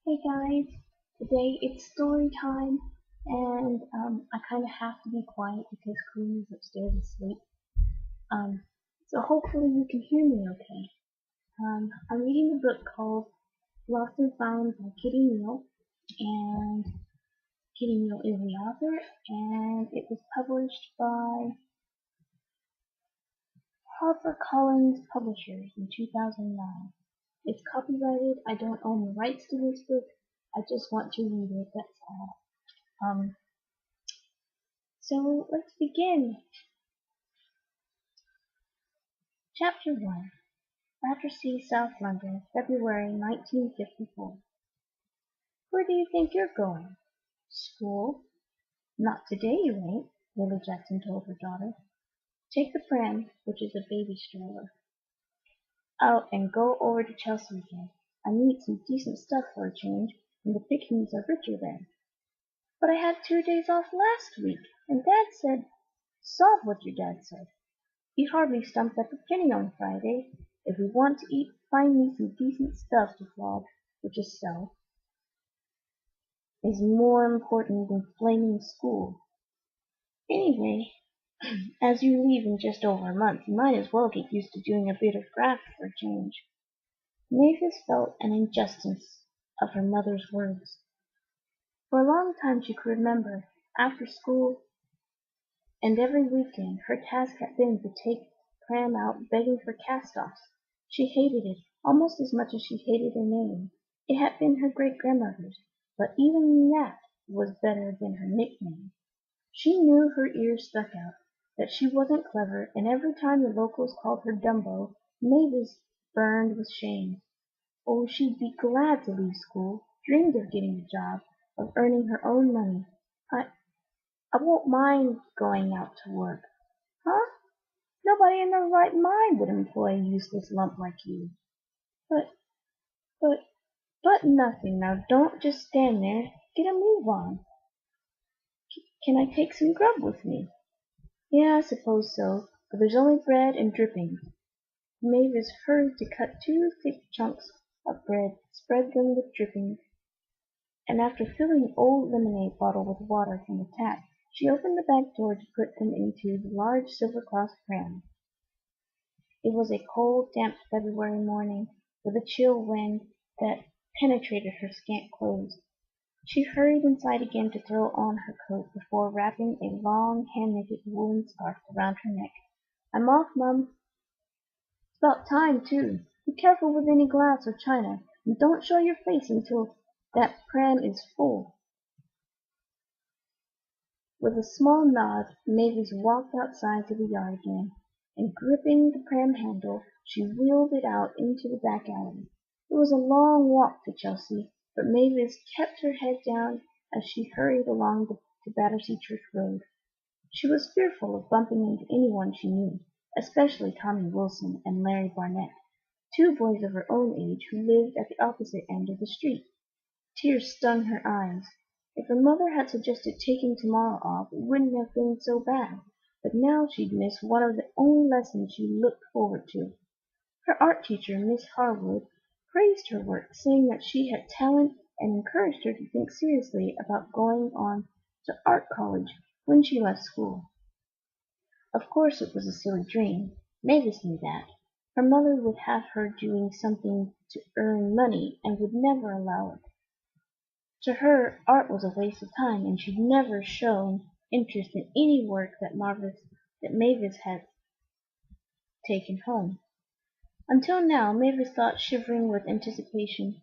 Hey guys, today it's story time, and I kind of have to be quiet because Queen is upstairs asleep. Um, so hopefully you can hear me okay. I'm reading a book called Lost and Found by Kitty Neale, and Kitty Neale is the author, and it was published by HarperCollins Publishers in 2009. It's copyrighted. I don't own the rights to this book. I just want to read it. That's all. So let's begin. Chapter 1. Battersea, South London, February 1954. Where do you think you're going? School? Not today you ain't, Lily Jackson told her daughter. Take the pram, which is a baby stroller, out and go over to Chelsea again. I need some decent stuff for a change, and the pickings are richer there. But I had 2 days off last week, and Dad said, sob what your dad said. He hardly stumped up a penny on Friday. If we want to eat, find me some decent stuff to flog, which is so, is more important than flaming school. Anyway, as you leave in just over a month, you might as well get used to doing a bit of graft for a change. Mavis felt an injustice of her mother's words. For a long time she could remember, after school and every weekend, her task had been to take Pram out begging for cast-offs. She hated it almost as much as she hated her name. It had been her great-grandmother's, but even that was better than her nickname. She knew her ears stuck out, that she wasn't clever, and every time the locals called her Dumbo, Mavis burned with shame. Oh, she'd be glad to leave school, dreamed of getting a job, of earning her own money. I won't mind going out to work. Huh? Nobody in their right mind would employ a useless lump like you. But, but, but nothing. Now don't just stand there. Get a move on. Can I take some grub with me? Yeah, I suppose so, but there's only bread and drippings. Mavis hurried to cut 2 thick chunks of bread, spread them with drippings, and after filling an old lemonade bottle with water from the tap, she opened the back door to put them into the large silver-crossed pram. It was a cold, damp February morning, with a chill wind that penetrated her scant clothes. She hurried inside again to throw on her coat before wrapping a long, hand-knitted woolen scarf around her neck. I'm off, Mum. It's about time, too. Be careful with any glass or china, and don't show your face until that pram is full. With a small nod, Mavis walked outside to the yard again, and gripping the pram handle, she wheeled it out into the back alley. It was a long walk to Chelsea, but Mavis kept her head down as she hurried along the Battersea Church Road. She was fearful of bumping into anyone she knew, especially Tommy Wilson and Larry Barnett, 2 boys of her own age who lived at the opposite end of the street. Tears stung her eyes. If her mother had suggested taking tomorrow off, it wouldn't have been so bad, but now she'd miss one of the only lessons she looked forward to. Her art teacher, Miss Harwood, praised her work, saying that she had talent and encouraged her to think seriously about going on to art college when she left school. Of course it was a silly dream. Mavis knew that. Her mother would have her doing something to earn money and would never allow it. To her, art was a waste of time, and she'd never shown interest in any work that Mavis had taken home. Until now, Mavis thought, shivering with anticipation.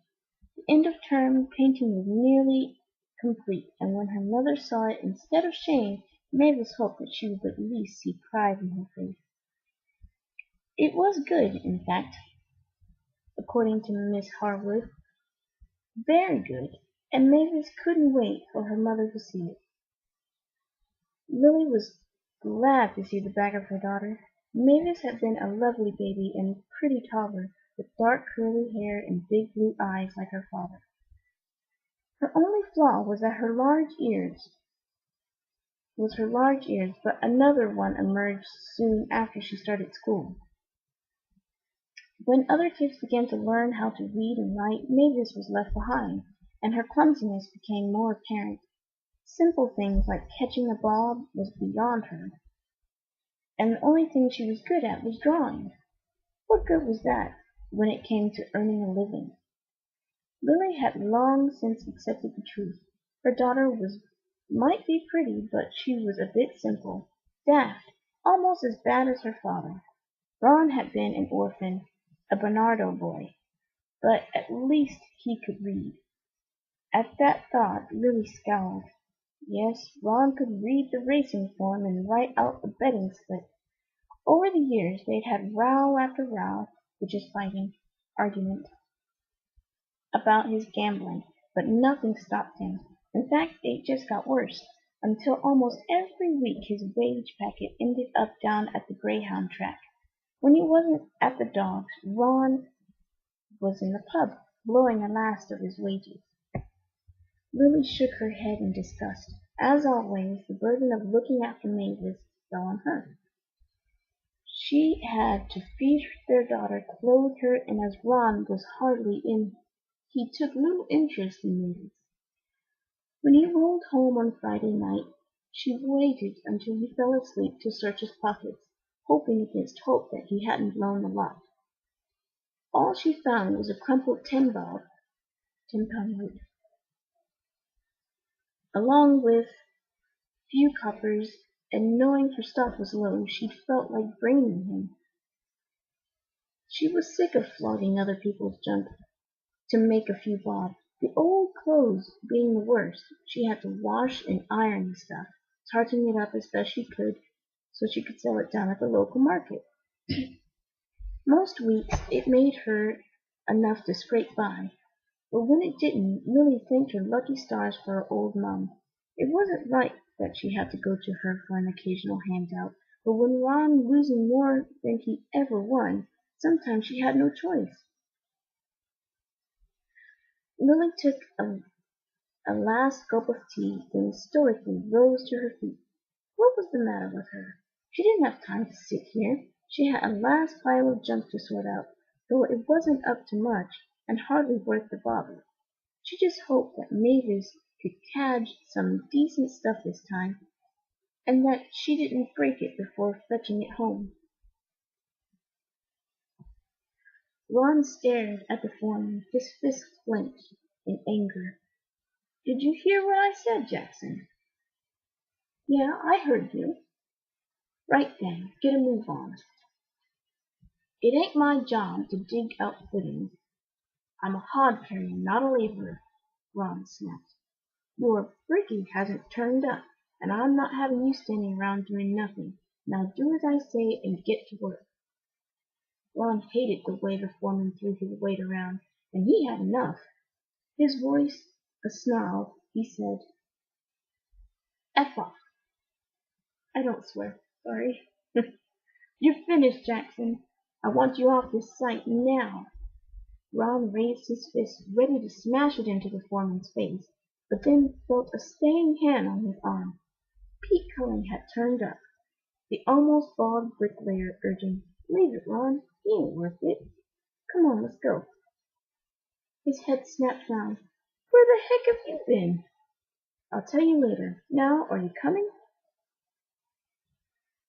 The end of term painting was nearly complete, and when her mother saw it, instead of shame, Mavis hoped that she would at least see pride in her face. It was good, in fact, according to Miss Harwood, very good, and Mavis couldn't wait for her mother to see it. Lily was glad to see the back of her daughter. Mavis had been a lovely baby and pretty toddler, with dark curly hair and big blue eyes like her father. Her only flaw was her large ears, but another one emerged soon after she started school. When other kids began to learn how to read and write, Mavis was left behind. and her clumsiness became more apparent. Simple things like catching a bob was beyond her, and the only thing she was good at was drawing. What good was that when it came to earning a living? Lily had long since accepted the truth. Her daughter might be pretty, but she was a bit simple, daft, almost as bad as her father. Ron had been an orphan, a Bernardo boy, but at least he could read. At that thought Lily scowled. Yes, Ron could read the racing form and write out the betting slip. Over the years they'd had row after row, which is fighting, argument, about his gambling, but nothing stopped him. In fact, it just got worse, until almost every week his wage packet ended up down at the greyhound track. When he wasn't at the dogs, Ron was in the pub, blowing the last of his wages. Lily shook her head in disgust. As always, the burden of looking after Mavis fell on her. She had to feed their daughter, clothe her, and as Ron was hardly in, he took little interest in Mavis. When he rolled home on Friday night, she waited until he fell asleep to search his pockets, hoping against hope that he hadn't blown the lot. All she found was a crumpled £10 note, along with few coppers, and knowing her stock was low, she felt like braining him. She was sick of flogging other people's junk to make a few bob. The old clothes being the worst, she had to wash and iron the stuff, tarting it up as best she could so she could sell it down at the local market. Most weeks it made her enough to scrape by, but when it didn't, Lily thanked her lucky stars for her old mum. It wasn't right that she had to go to her for an occasional handout, but when Ron losing more than he ever won, sometimes she had no choice. Lily took a last gulp of tea, then stoically rose to her feet. What was the matter with her? She didn't have time to sit here. She had a last pile of junk to sort out, though it wasn't up to much, and hardly worth the bother. She just hoped that Mavis could cadge some decent stuff this time, and that she didn't break it before fetching it home. Ron stared at the foreman, his fist clenched in anger. "Did you hear what I said, Jackson?" "Yeah, I heard you." "Right then, get a move on." "It ain't my job to dig out footings. I'm a hod carrier, not a laborer," Ron snapped. "Your brickie hasn't turned up, and I'm not having you standing around doing nothing. Now do as I say and get to work." Ron hated the way the foreman threw his weight around, and he had enough. His voice a snarl, he said, "F off." "I don't swear. Sorry." "You're finished, Jackson. I want you off this site now." Ron raised his fist, ready to smash it into the foreman's face, but then felt a staying hand on his arm. Pete Cullen had turned up, the almost bald bricklayer, urging, "Leave it, Ron. He ain't worth it. Come on, let's go." His head snapped round. "Where the heck have you been?" "I'll tell you later. Now, are you coming?"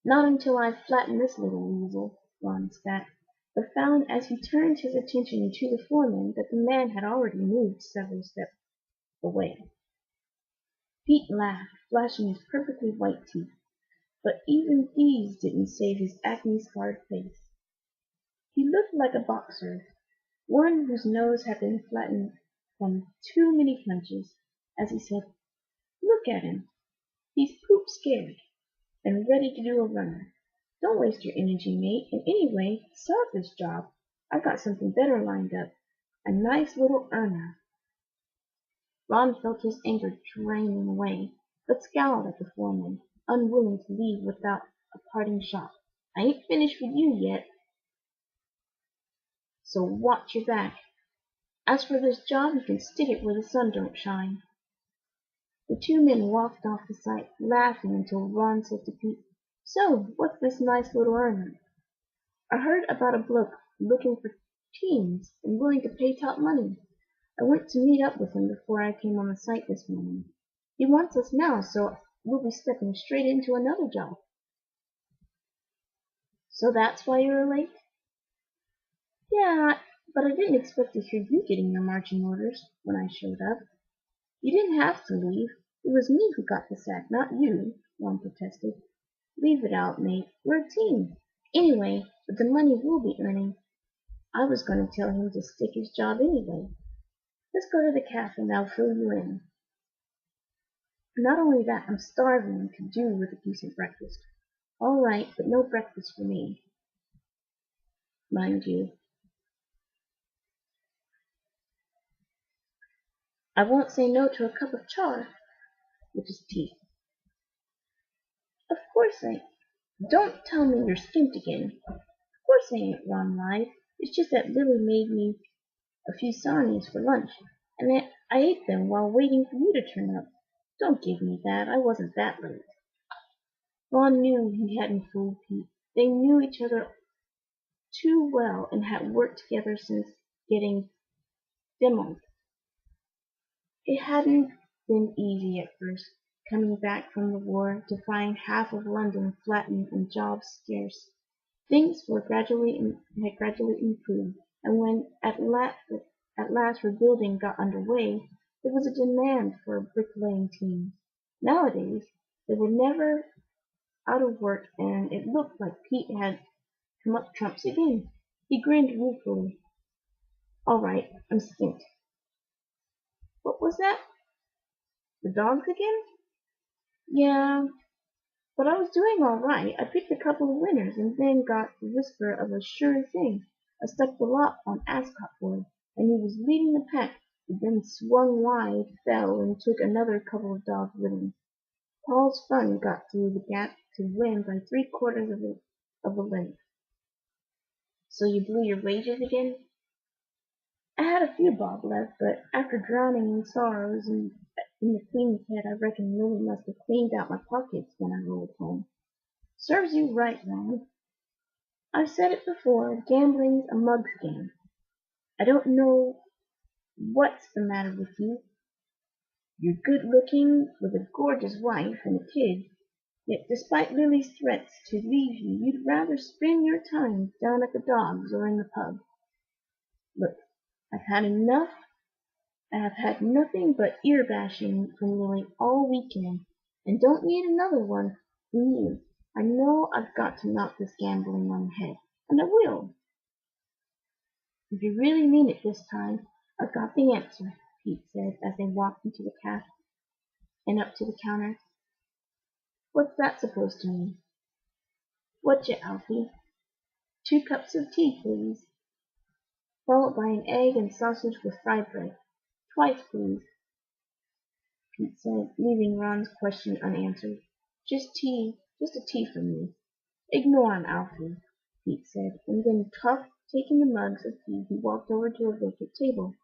"Not until I've flattened this little weasel," Ron spat, but found as he turned his attention to the foreman that the man had already moved several steps away. Pete laughed, flashing his perfectly white teeth, but even these didn't save his acne-scarred face. He looked like a boxer, one whose nose had been flattened from too many punches, as he said, "Look at him. He's poop scared and ready to do a runner. Don't waste your energy, mate, and anyway, start this job. I've got something better lined up, a nice little earner." Ron felt his anger draining away, but scowled at the foreman, unwilling to leave without a parting shot. "I ain't finished with you yet, so watch your back. As for this job, you can stick it where the sun don't shine." The two men walked off the site, laughing until Ron said to Pete, "So, what's this nice little earner? I heard about a bloke looking for teams and willing to pay top money. I went to meet up with him before I came on the site this morning. He wants us now, so we'll be stepping straight into another job." "So that's why you were late?" "Yeah, but I didn't expect to hear you getting your marching orders when I showed up." "You didn't have to leave. It was me who got the sack, not you," Ron protested. "Leave it out, mate. We're a team. Anyway, with the money we'll be earning, I was going to tell him to stick his job anyway. Let's go to the cafe and I'll fill you in. Not only that, I'm starving and could do with a decent breakfast." "All right, but no breakfast for me, mind you. I won't say no to a cup of char, which is tea." "Of course I Don't tell me you're skint again." "Of course I ain't," Ron lied. "It's just that Lily made me a few sarnies for lunch, and I ate them while waiting for you to turn up. Don't give me that. I wasn't that late." Ron knew he hadn't fooled Pete. They knew each other too well and had worked together since getting demoed. It hadn't been easy at first, coming back from the war to find half of London flattened and jobs scarce. Things had gradually improved, and when at last rebuilding got underway, there was a demand for a bricklaying team. Nowadays, they were never out of work, and it looked like Pete had come up trumps again. He grinned ruefully. "All right, I'm skint." "What was that? The dogs again?" "Yeah, but I was doing all right. I picked a couple of winners and then got the whisper of a sure thing. I stuck the lot on Ascot boy, and he was leading the pack. He then swung wide, fell, and took another couple of dogs with him. Paul's fun got through the gap to win by 3/4 of a length." "So you blew your wages again?" "I had a few bob left, but after drowning in sorrows in the Queen's Head, I reckon Lily must have cleaned out my pockets when I rolled home." "Serves you right, Ron. I've said it before, gambling's a mug's game. I don't know what's the matter with you. You're good looking, with a gorgeous wife and a kid, yet despite Lily's threats to leave you, you'd rather spend your time down at the dogs or in the pub. Look, I've had enough. I have had nothing but ear bashing from Lily all weekend, and don't need another one from you. I know I've got to knock this gambling on the head, and I will." "If you really mean it this time, I've got the answer," Pete said as they walked into the cafe and up to the counter. "What's that supposed to mean?" "Whatcha, Alfie?" "2 cups of tea, please, followed by an egg and sausage with fried bread. Twice, please," Pete said, leaving Ron's question unanswered. Just a tea for me." "Ignore him, Alfie," Pete said, and then taking the mugs of tea, he walked over to a vacant table.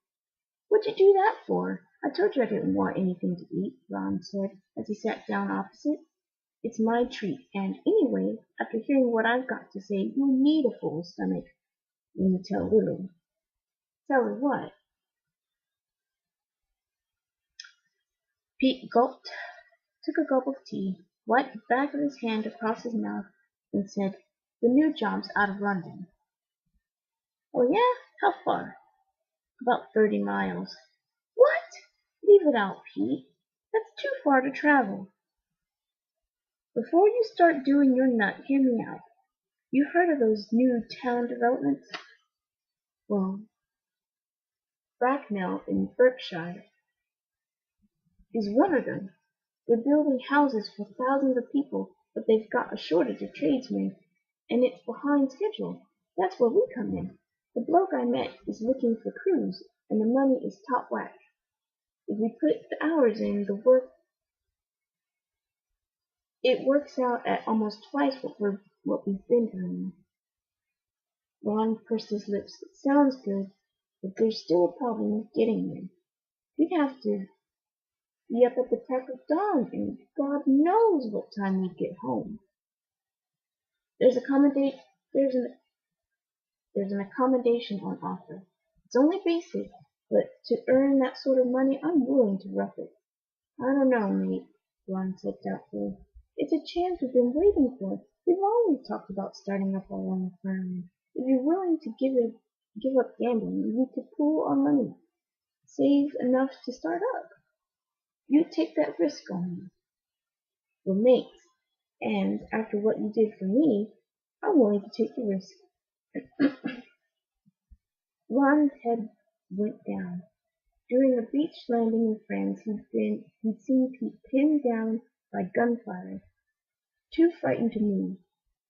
"What'd you do that for? I told you I didn't want anything to eat," Ron said as he sat down opposite. "It's my treat, and anyway, after hearing what I've got to say, you'll need a full stomach when you tell Lily." "Tell her what?" Pete gulped, took a gulp of tea, wiped the back of his hand across his mouth, and said, "The new job's out of London." "Oh yeah? How far?" "About 30 miles." "What? Leave it out, Pete. That's too far to travel." "Before you start doing your nut, hear me out. You've heard of those new town developments? Well, Bracknell in Berkshire is one of them. They're building houses for thousands of people, but they've got a shortage of tradesmen, and it's behind schedule. That's where we come in. The bloke I met is looking for crews, and the money is top whack. If we put the hours in, it works out at almost twice what we've been earning." Ron pursed his lips. "It sounds good, but there's still a problem with getting there. We'd have to be up at the crack of dawn, and God knows what time we'd get home. There's there's an accommodation on offer. It's only basic, But to earn that sort of money, I'm willing to rough it." "I don't know, mate," Ron said doubtfully. "It's a chance we've been waiting for. We've always talked about starting up our own firm. If you're willing to give up gambling, we could pool our money, save enough to start up. You take that risk on me. We're mates, and after what you did for me, I'm willing to take the risk." Ron's head went down. During a beach landing with friends, he'd seen Pete pinned down by gunfire, too frightened to move.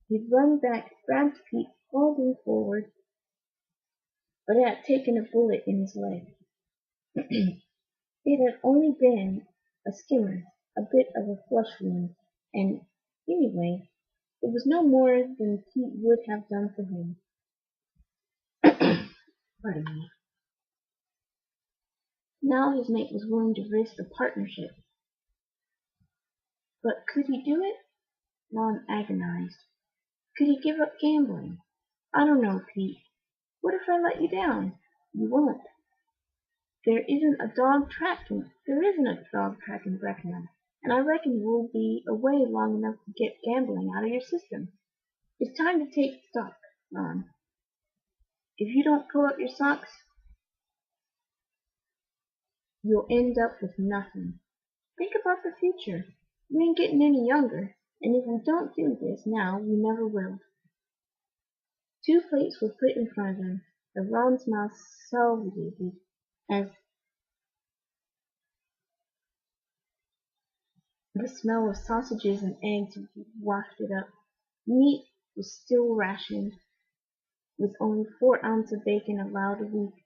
He'd run back, grabbed Pete, hauled him forward, but it had taken a bullet in his leg. It had only been a skimmer, a bit of a flesh wound, and, anyway, it was no more than Pete would have done for him. Pardon me. Now his mate was willing to risk a partnership. But could he do it? Ron agonized. Could he give up gambling? "I don't know, Pete. What if I let you down?" "You won't. There isn't a dog track in Gretna, and I reckon we'll be away long enough to get gambling out of your system. It's time to take stock, Ron. If you don't pull up your socks, you'll end up with nothing. Think about the future. We ain't getting any younger, and if we don't do this now, we never will." Two plates were put in front of them, and Ron's mouth salivated as the smell of sausages and eggs wafted up. Meat was still rationed, with only 4 ounces of bacon allowed a week.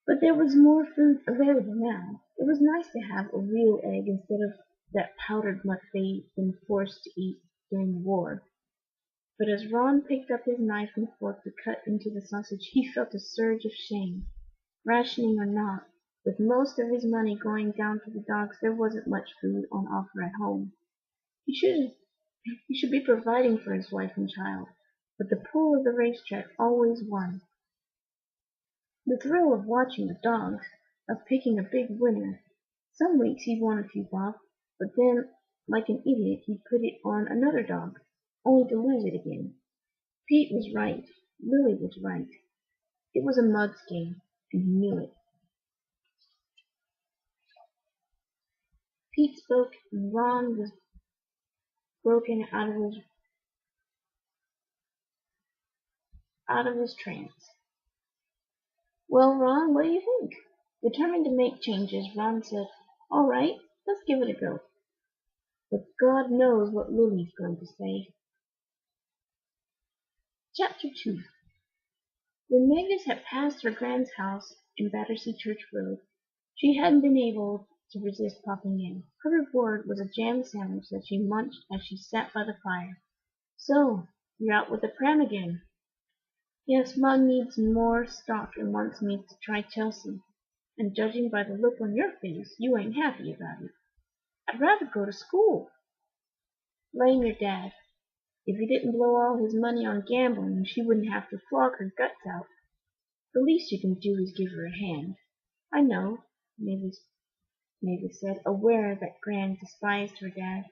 But there was more food available now. It was nice to have a real egg instead of that powdered muck they'd been forced to eat during the war. But as Ron picked up his knife and fork to cut into the sausage, he felt a surge of shame. Rationing or not, with most of his money going down to the dogs, there wasn't much food on offer at home. He should be providing for his wife and child, but the pull of the racetrack always won. The thrill of watching the dogs, of picking a big winner. Some weeks he'd won a few bob, but then, like an idiot, he'd put it on another dog, only to lose it again. Pete was right. Lily was right. It was a mug's game, and he knew it. Pete spoke, and Ron was broken out of his trance. "Well, Ron, what do you think?" Determined to make changes, Ron said, "All right, let's give it a go. But God knows what Lily's going to say." Chapter 2. When Mavis had passed her grand's house in Battersea Church Road, she hadn't been able to resist popping in. Her reward was a jam sandwich that she munched as she sat by the fire. "So, you're out with the pram again?" "Yes, Mug needs more stock and wants me to try Chelsea. And judging by the look on your face, you ain't happy about it." "I'd rather go to school." "Blame your dad. If he didn't blow all his money on gambling, she wouldn't have to flog her guts out. The least you can do is give her a hand." "I know," Mavis said, aware that Gran despised her dad.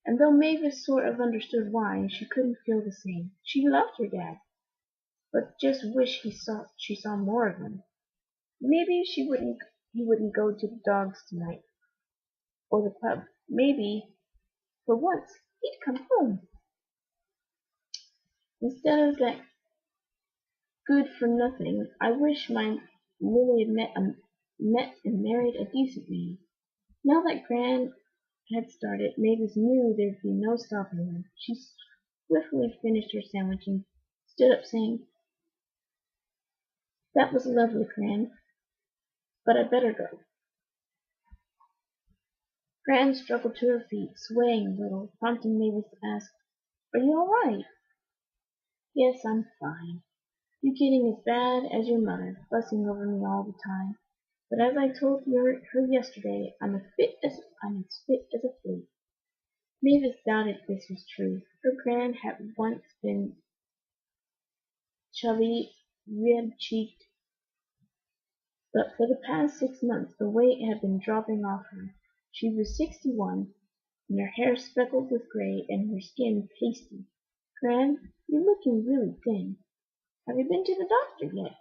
And though Mavis sort of understood why, she couldn't feel the same. She loved her dad, but just wished she saw more of him. Maybe he wouldn't go to the dogs tonight, or the pub. Maybe, for once, he'd come home. Instead of that good-for-nothing, I wish my Lily had met and married a decent man. Now that Gran had started, Mavis knew there'd be no stopping her. She swiftly finished her sandwich and stood up saying, "That was lovely, Gran, but I'd better go." Gran struggled to her feet, swaying a little, prompting Mavis to ask, "Are you all right?" "Yes, I'm fine. You're getting as bad as your mother, fussing over me all the time. But as I told her yesterday, I'm as fit as a flea." Mavis doubted this was true. Her Gran had once been chubby, rib-cheeked, But for the past 6 months the weight had been dropping off her. She was 61, and her hair speckled with gray and her skin pasty. Gran, you're looking really thin. Have you been to the doctor yet?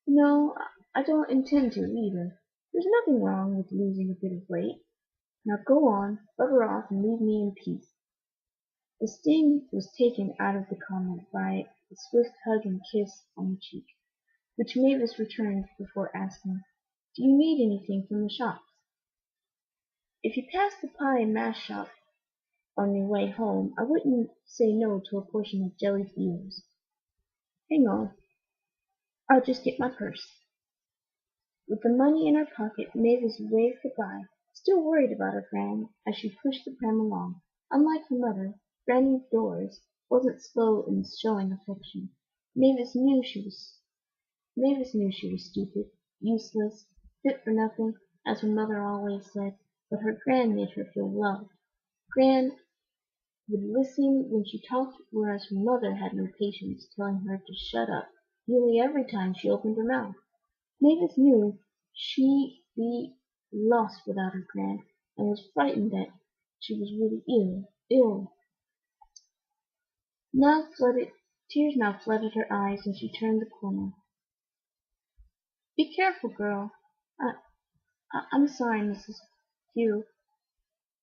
No, I don't intend to either. There's nothing wrong with losing a bit of weight. Now go on, bugger off and leave me in peace. The sting was taken out of the comment by a swift hug and kiss on the cheek, which Mavis returned before asking, Do you need anything from the shops? If you pass the pie and mash shop on your way home, I wouldn't say no to a portion of jellied eels. Hang on, I'll just get my purse. With the money in her pocket, Mavis waved goodbye, still worried about her Gran as she pushed the pram along. Unlike her mother, Granny Doris wasn't slow in showing affection. Mavis knew she was stupid, useless, fit for nothing, as her mother always said, but her Gran made her feel loved. Gran would listen when she talked, whereas her mother had no patience, telling her to shut up nearly every time she opened her mouth. Mavis knew she'd be lost without her Gran, and was frightened that she was really ill. Tears now flooded her eyes, and she turned the corner. Be careful, girl. I'm sorry, Mrs. Hugh,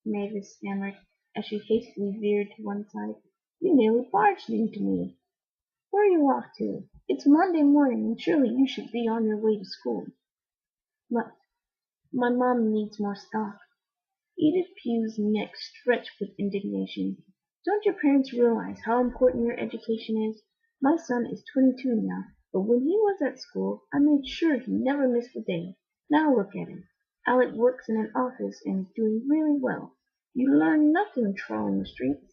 Mavis stammered, as she hastily veered to one side. You nearly barged into me. Where are you off to? It's Monday morning, and surely you should be on your way to school. My mom needs more stock. Edith Pugh's neck stretched with indignation. Don't your parents realize how important your education is? My son is 22 now, but when he was at school, I made sure he never missed a day. Now look at him. Alec works in an office and is doing really well. You learn nothing trawling the streets.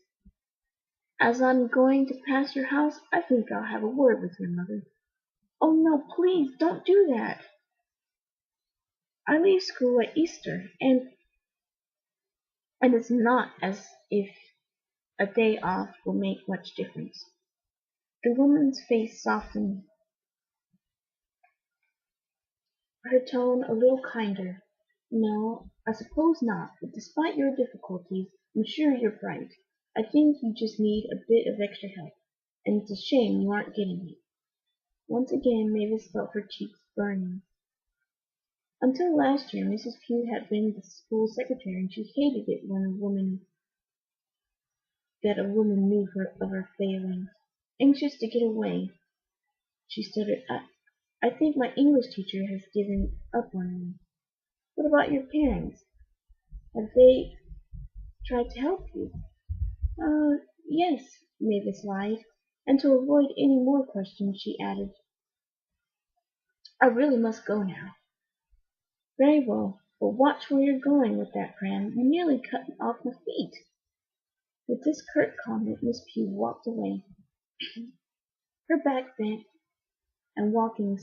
As I'm going to pass your house, I think I'll have a word with your mother. Oh no, please don't do that. I leave school at Easter, and it's not as if a day off will make much difference. The woman's face softened, her tone a little kinder. No, I suppose not, but despite your difficulties, I'm sure you're bright. I think you just need a bit of extra help, and it's a shame you aren't getting it. Once again Mavis felt her cheeks burning. Until last year Mrs. Pugh had been the school secretary, and she hated it when a woman knew of her failings. Anxious to get away, she stuttered, I think my English teacher has given up on me. What about your parents? Have they tried to help you? Yes, Mavis lied, and to avoid any more questions she added, I really must go now. Very well, but watch where you're going with that pram. You nearly cut off my feet. With this curt comment Miss Pugh walked away, her back bent and walking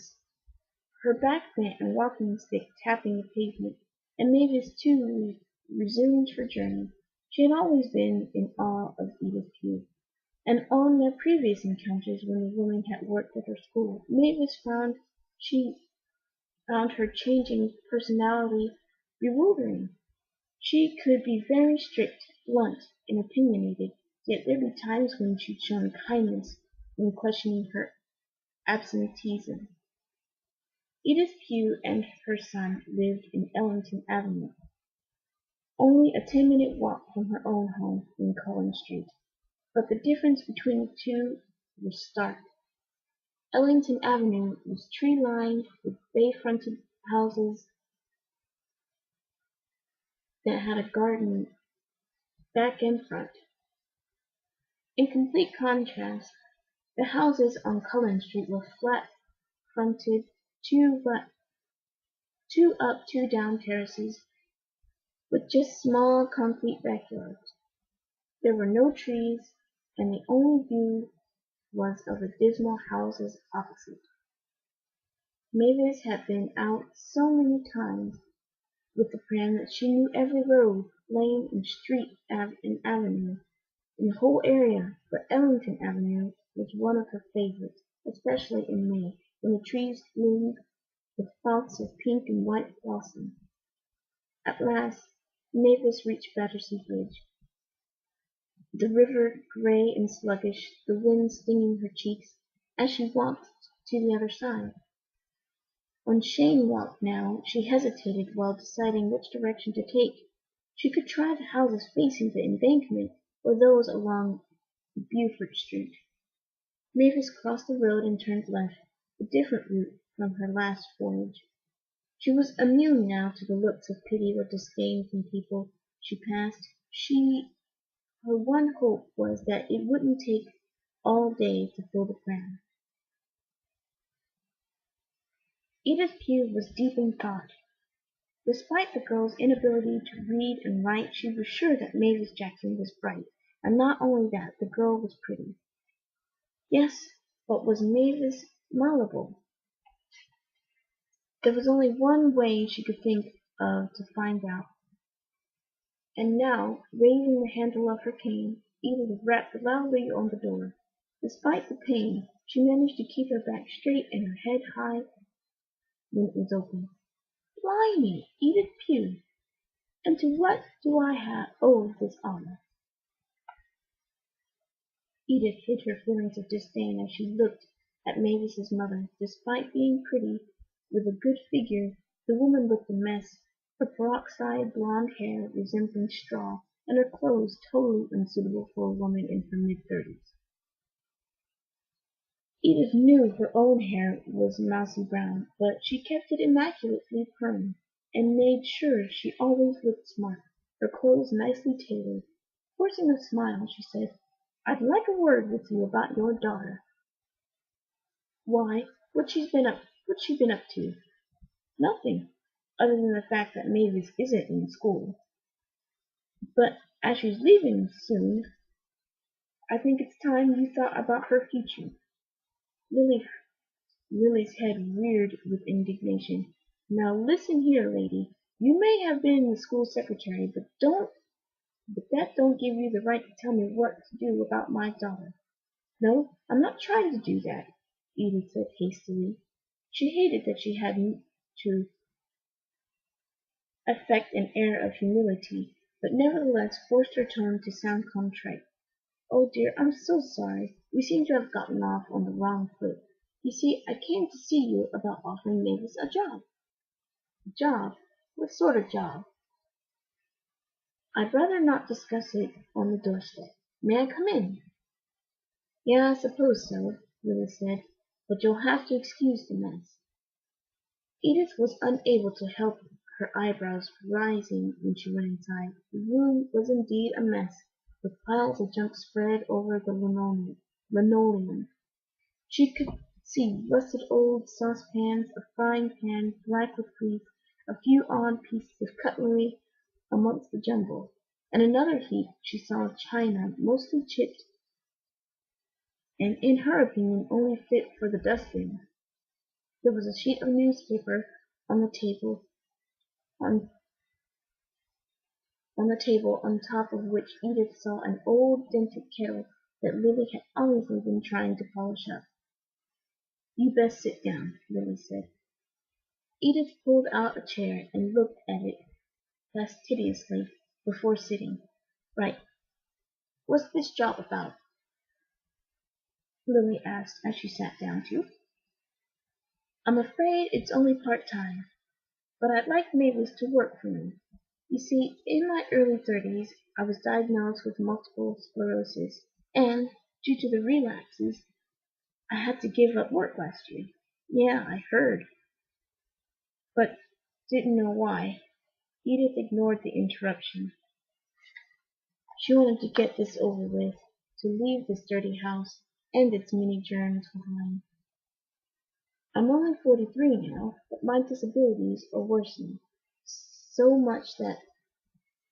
stick tapping the pavement, and Mavis too resumed her journey. She had always been in awe of Edith Pugh, and on their previous encounters when the woman had worked at her school, Mavis found her changing personality bewildering. She could be very strict, blunt, and opinionated, yet there'd be times when she'd shown kindness when questioning her absenteeism. Edith Pugh and her son lived in Ellington Avenue, only a 10-minute walk from her own home in Collins Street. But the difference between the two was stark. Ellington Avenue was tree-lined with bay-fronted houses that had a garden back and front. In complete contrast, the houses on Collins Street were flat-fronted, two up, two down terraces with just small concrete backyards. There were no trees, and the only view was of the dismal houses opposite. Mavis had been out so many times with the pram that she knew every road, lane, and street and avenue in the whole area, but Ellington Avenue was one of her favorites, especially in May, when the trees bloomed with founts of pink and white blossom. At last Mavis reached Battersea Bridge, the river grey and sluggish, the wind stinging her cheeks as she walked to the other side. On Cheyne Walk now she hesitated while deciding which direction to take. She could try the houses facing the embankment or those along Beaufort Street. Mavis crossed the road and turned left, a different route from her last voyage. She was immune now to the looks of pity or disdain from people she passed. Her one hope was that it wouldn't take all day to fill the pram. Edith Pugh was deep in thought. Despite the girl's inability to read and write, she was sure that Mavis Jackson was bright, and not only that, the girl was pretty. Yes, but was Mavis malleable? There was only one way she could think of to find out. And now, raising the handle of her cane, Edith rapped loudly on the door. Despite the pain, she managed to keep her back straight and her head high when it was open. Blimey, Edith Pugh! And to what do I owe this honor? Edith hid her feelings of disdain as she looked at Mavis's mother. Despite being pretty, with a good figure, the woman looked a mess, her peroxide blonde hair resembling straw, and her clothes totally unsuitable for a woman in her mid-30s. Edith knew her own hair was mousy brown, but she kept it immaculately permed, and made sure she always looked smart, her clothes nicely tailored. Forcing a smile, she said, "I'd like a word with you about your daughter." "Why, what's she been up to?" "Nothing, other than the fact that Mavis isn't in school. But as she's leaving soon, I think it's time you thought about her future." Lily's head reared with indignation. "Now listen here, lady. You may have been the school secretary, but that don't give you the right to tell me what to do about my daughter." "No, I'm not trying to do that," Edith said hastily. She hated that she had to affect an air of humility, but nevertheless forced her tone to sound contrite. "Oh dear, I'm so sorry. We seem to have gotten off on the wrong foot. You see, I came to see you about offering Mavis a job." "A job? What sort of job?" "I'd rather not discuss it on the doorstep. May I come in?" "Yeah, I suppose so," Lily said, "but you'll have to excuse the mess." Edith was unable to help her eyebrows rising when she went inside. The room was indeed a mess, with piles of junk spread over the linoleum. She could see rusted old saucepans, a frying pan black with grease, a few odd pieces of cutlery amongst the jumble. In another heap she saw china, mostly chipped, and in her opinion only fit for the dustbin. There was a sheet of newspaper on the table, on top of which Edith saw an old dented kettle that Lily had obviously been trying to polish up. "You best sit down," Lily said. Edith pulled out a chair and looked at it fastidiously before sitting. "Right. What's this job about?" Lily asked as she sat down too. "I'm afraid it's only part-time, but I'd like Mavis to work for me. You see, in my early 30s I was diagnosed with multiple sclerosis, and, due to the relapses, I had to give up work last year." "Yeah, I heard, but didn't know why." Edith ignored the interruption. She wanted to get this over with, to leave this dirty house and its many germs behind. "I'm only 43 now, but my disabilities are worsening so much that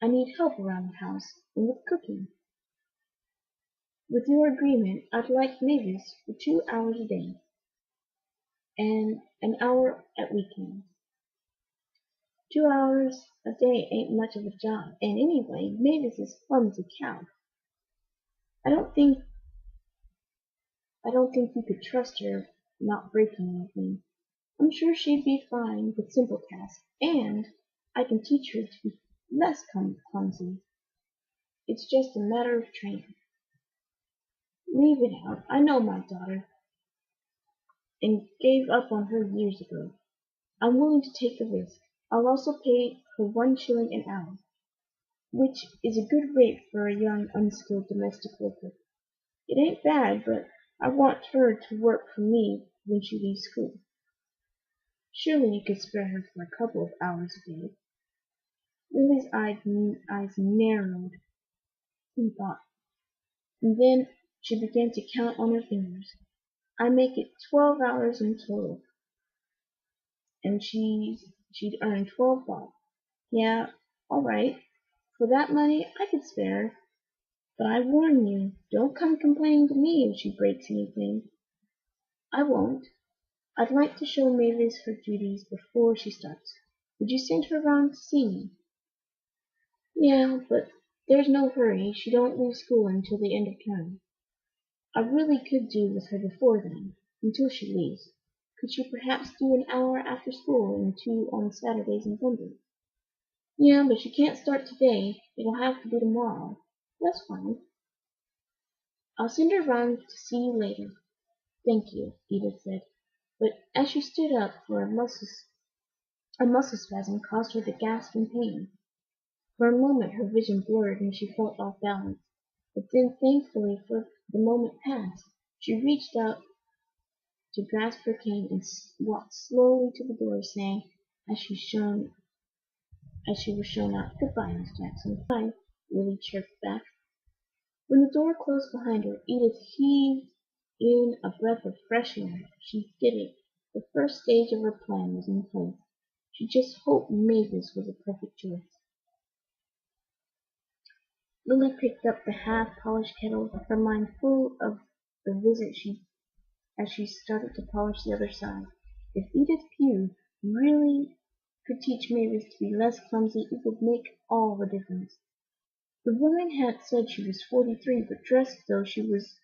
I need help around the house and with cooking. With your agreement, I'd like Mavis for 2 hours a day, and an hour at weekends." 2 hours a day ain't much of a job, and anyway, Mavis is clumsy cow. I don't think you could trust her not breaking anything." I'm sure she'd be fine with simple tasks, and I can teach her to be less clumsy. It's just a matter of training. Leave it out. I know my daughter, and gave up on her years ago. I'm willing to take the risk. I'll also pay her 1 shilling an hour, which is a good rate for a young, unskilled domestic worker. It ain't bad, but I want her to work for me when she leaves school. Surely you could spare her for a couple of hours a day. Lily's eyes narrowed in thought, and then she began to count on her fingers. I make it 12 hours in total, and she'd earn 12 bob. Yeah, all right. For that money I could spare her. But I warn you, don't come complaining to me if she breaks anything. I won't. I'd like to show Mavis her duties before she starts. Would you send her round to see me? Yeah, but there's no hurry. She don't leave school until the end of term. I really could do with her before then, until she leaves. Could she perhaps do an hour after school and 2 on Saturdays and Sundays? Yeah, but she can't start today. It'll have to be tomorrow. That's fine. I'll send her round to see you later. Thank you, Edith said, but as she stood up for a muscle spasm caused her to gasp in pain. For a moment her vision blurred and she felt off balance, but then thankfully for the moment passed. She reached out to grasp her cane and walked slowly to the door, saying, as she was shown out, "Goodbye, Miss Jackson." "Goodbye," Lily chirped back. When the door closed behind her, Edith heaved in a breath of fresh air. She did it. The first stage of her plan was in place. She just hoped Mavis was a perfect choice. Lily picked up the half-polished kettle, her mind full of the visit as she started to polish the other side. If Edith Pugh really could teach Mavis to be less clumsy, it would make all the difference. The woman had said she was 43, but dressed as though she was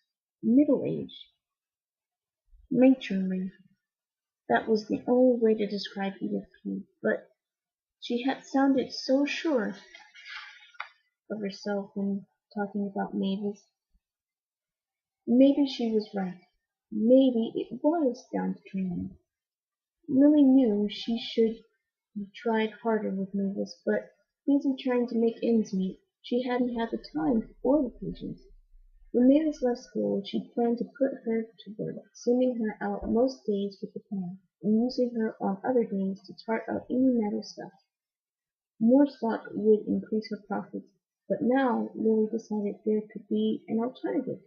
middle-aged, matronly. That was the only way to describe Edith Pugh, but she had sounded so sure of herself when talking about Mavis. Maybe she was right. Maybe it was down to training. Lily knew she should have tried harder with Mavis, but busy trying to make ends meet, she hadn't had the time or the patience. When Mavis left school, she'd planned to put her to work, sending her out most days with the pen, and using her on other days to chart out any metal stuff. More stock would increase her profits, but now Lily decided there could be an alternative.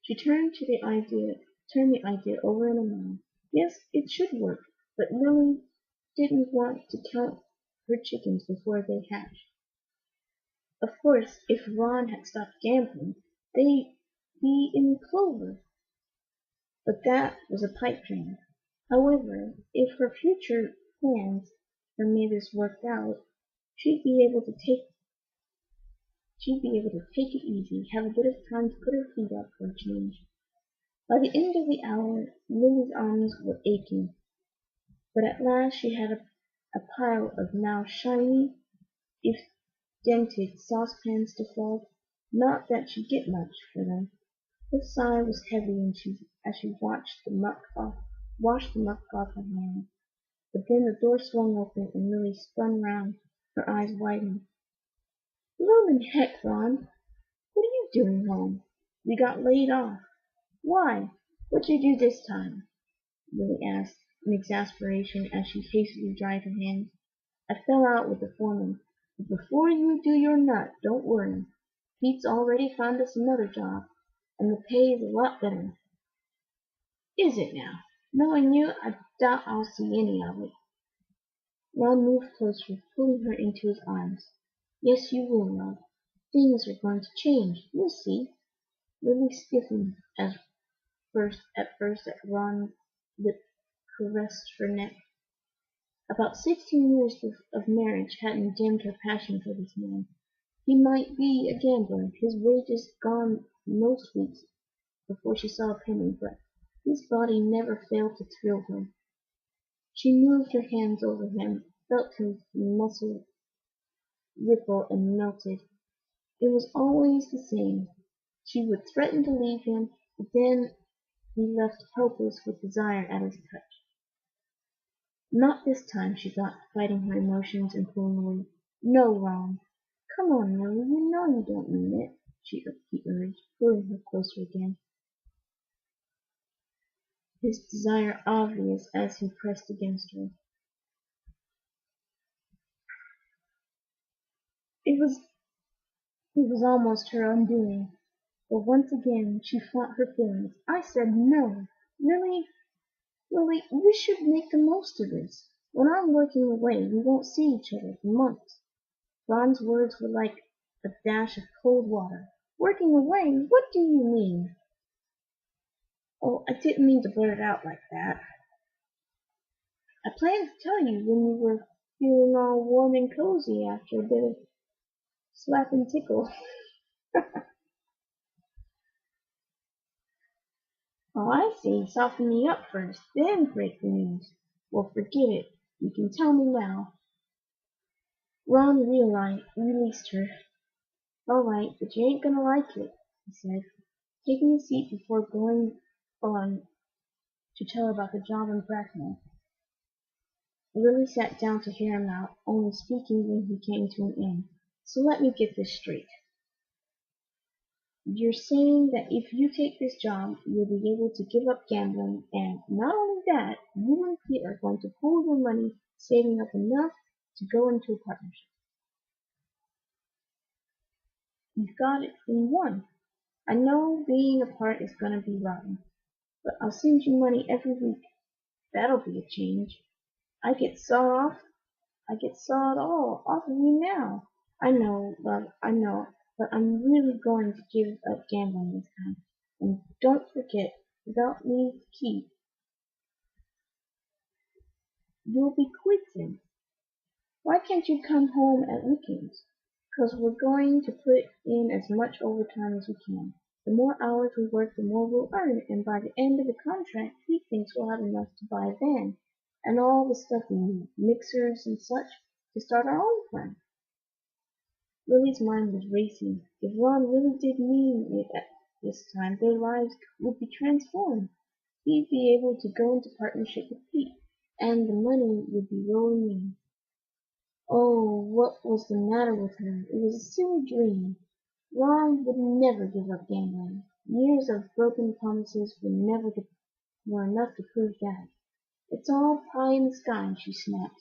She turned the idea over in her mind. Yes, it should work, but Lily didn't want to count her chickens before they hatched. Of course, if Ron had stopped gambling, they'd be in clover, but that was a pipe dream. However, if her future plans for Mavis worked out, she'd be able to take it easy, have a bit of time to put her feet up for a change. By the end of the hour, Lily's arms were aching, but at last she had a pile of now shiny, if dented, saucepans to fold. Not that she'd get much for them. Her sigh was heavy as she washed the muck off her hands. But then the door swung open and Lily spun round, her eyes widening. "Bloomin' heck, Ron! What are you doing home? We got laid off." "Why? What'd you do this time?" Lily asked in exasperation as she hastily dried her hands. "I fell out with the foreman. But before you do your nut, don't worry. Pete's already found us another job, and the pay is a lot better." "Is it now? Knowing you, I doubt I'll see any of it." Ron moved closer, pulling her into his arms. "Yes, you will, love. Things are going to change. You'll see." Lily stiffened at first as Ron's lip caressed her neck. About 16 years of marriage hadn't dimmed her passion for this man. He might be a gambler, his wages gone most weeks before she saw a penny, but his body never failed to thrill her. She moved her hands over him, felt his muscle ripple and melted. It was always the same. She would threaten to leave him, but then be left helpless with desire at his touch. Not this time, she thought, fighting her emotions and pulling away. No, Ron. Come on, Millie, you know you don't mean it, he urged, pulling her closer again, his desire obvious as he pressed against her. It was almost her undoing, but once again she fought her feelings. I said no. Really, Lily, we should make the most of this. When I'm working away, we won't see each other for months. Ron's words were like a dash of cold water. Working away? What do you mean? Oh, I didn't mean to blurt it out like that. I planned to tell you when you were feeling all warm and cozy after a bit of slap and tickle. Oh, I see. Soften me up first, then break the news. Well, forget it. You can tell me now. Ron released her. All right, but you ain't gonna like it, he said, taking a seat before going on to tell her about the job in Gretna. Lily sat down to hear him out, only speaking when he came to an end. So let me get this straight. You're saying that if you take this job, you'll be able to give up gambling, and not only that, you and Pete are going to pool your money, saving up enough to go into a partnership. You've got it in one. I know being apart is going to be rotten, but I'll send you money every week. That'll be a change. I get sawed all off of you now. I know, love, I know, but I'm really going to give up gambling this time. And don't forget, without me to keep, you'll be quitting. Why can't you come home at weekends? 'Cause we're going to put in as much overtime as we can. The more hours we work, the more we'll earn, and by the end of the contract, he thinks we'll have enough to buy a van and all the stuff we need, mixers and such, to start our own firm. Lily's mind was racing. If Ron really did mean it at this time, their lives would be transformed. He'd be able to go into partnership with Pete, and the money would be rolling in. Oh, what was the matter with her? It was a silly dream. Ron would never give up gambling. Years of broken promises were enough to prove that. It's all pie in the sky, she snapped.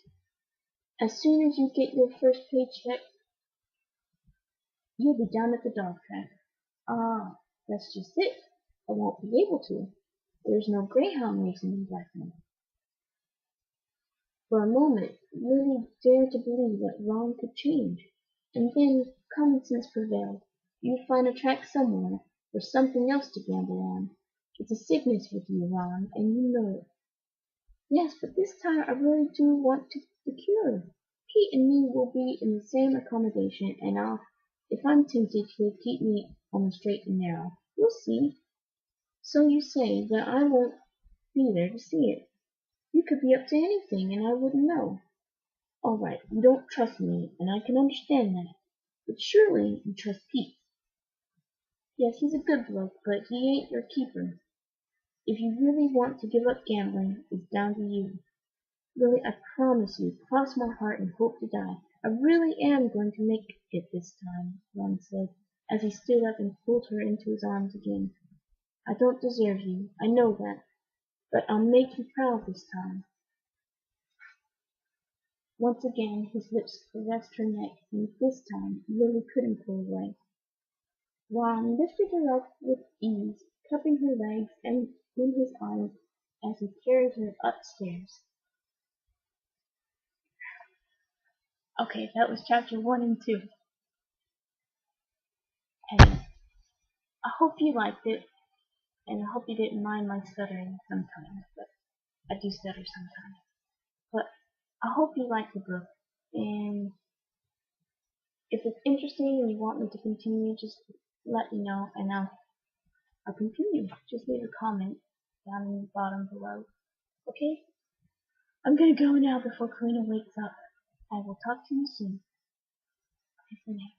As soon as you get your first paycheck, you'll be down at the dog track. Ah, that's just it. I won't be able to. There's no greyhound racing in Gretna. For a moment, Lily dared to believe that Ron could change, and then common sense prevailed. You'd find a track somewhere, or something else to gamble on. It's a sickness with you, Ron, and you know it. Yes, but this time I really do want the cure. Pete and me will be in the same accommodation, and if I'm tempted, he'll keep me on the straight and narrow. We'll see. So you say that I won't be there to see it. You could be up to anything, and I wouldn't know. All right, you don't trust me, and I can understand that. But surely you trust Pete. Yes, he's a good bloke, but he ain't your keeper. If you really want to give up gambling, it's down to you. Really, I promise you, cross my heart and hope to die. I really am going to make it this time, Ron said, as he stood up and pulled her into his arms again. I don't deserve you, I know that, but I'll make you proud this time. Once again his lips caressed her neck, and this time Lily couldn't pull away. Ron lifted her up with ease, cupping her legs and in his arms as he carried her upstairs. Okay, that was chapter 1 and 2. And I hope you liked it, and I hope you didn't mind my stuttering sometimes, but I do stutter sometimes. But I hope you like the book, and if it's interesting and you want me to continue, just let me know, and I'll continue. Just leave a comment down in the bottom below. Okay? I'm going to go now before Karina wakes up. I will talk to you soon. Bye for now.